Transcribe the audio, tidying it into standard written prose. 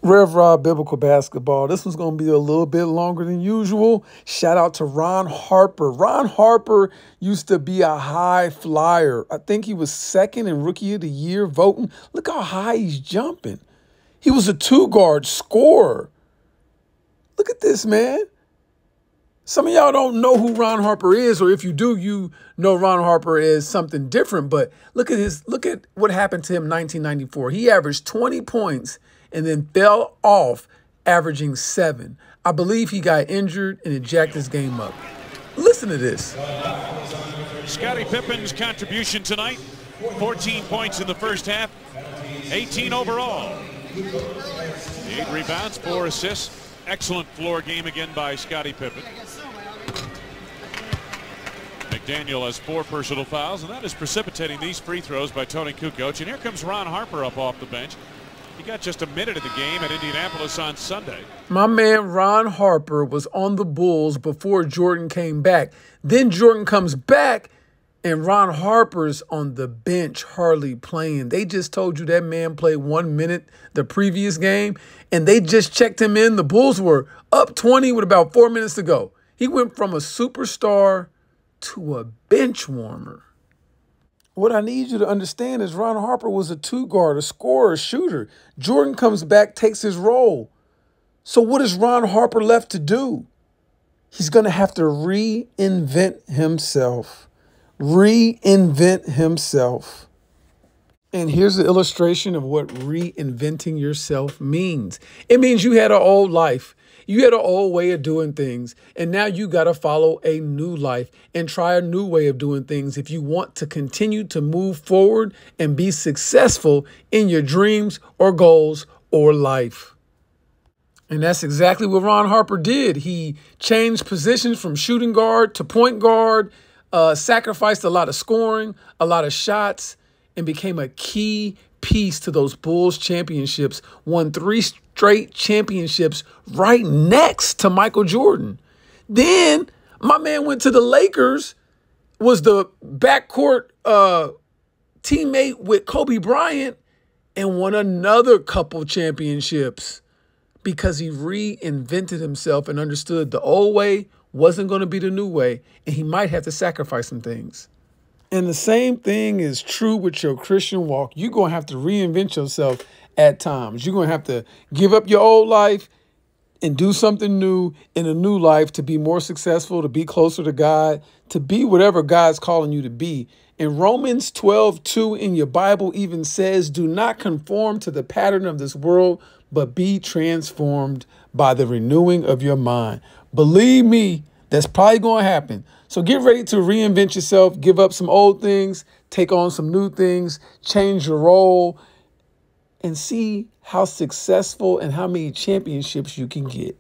Rev Rob Biblical Basketball. This one's going to be a little bit longer than usual. Shout out to Ron Harper. Ron Harper used to be a high flyer. I think he was second in Rookie of the Year voting. Look how high he's jumping. He was a two-guard scorer. Look at this, man. Some of y'all don't know who Ron Harper is, or if you do, you know Ron Harper is something different. But look at what happened to him in 1994. He averaged 20 points and then fell off, averaging 7. I believe he got injured and it jacked his game up. Listen to this. Scottie Pippen's contribution tonight, 14 points in the first half, 18 overall. 8 rebounds, 4 assists. Excellent floor game again by Scottie Pippen. McDaniel has 4 personal fouls, and that is precipitating these free throws by Tony Kukoc. And here comes Ron Harper up off the bench. He got just a minute of the game at Indianapolis on Sunday. My man Ron Harper was on the Bulls before Jordan came back. Then Jordan comes back, and Ron Harper's on the bench, hardly playing. They just told you that man played 1 minute the previous game, and they just checked him in. The Bulls were up 20 with about 4 minutes to go. He went from a superstar to a bench warmer. What I need you to understand is Ron Harper was a two-guard, a scorer, a shooter. Jordan comes back, takes his role. So what is Ron Harper left to do? He's going to have to reinvent himself. Reinvent himself. And here's the illustration of what reinventing yourself means. It means you had an old life. You had an old way of doing things, and now you got to follow a new life and try a new way of doing things if you want to continue to move forward and be successful in your dreams or goals or life. And that's exactly what Ron Harper did. He changed positions from shooting guard to point guard, sacrificed a lot of scoring, a lot of shots, and became a key piece to those Bulls championships, won 3 straight championships right next to Michael Jordan. Then my man went to the Lakers, was the backcourt teammate with Kobe Bryant, and won another couple championships because he reinvented himself and understood the old way wasn't going to be the new way, and he might have to sacrifice some things. And the same thing is true with your Christian walk. You're going to have to reinvent yourself at times. You're going to have to give up your old life and do something new in a new life to be more successful, to be closer to God, to be whatever God's calling you to be. And Romans 12:2 in your Bible even says, do not conform to the pattern of this world, but be transformed by the renewing of your mind. Believe me, that's probably going to happen. So get ready to reinvent yourself, give up some old things, take on some new things, change your role, and see how successful and how many championships you can get.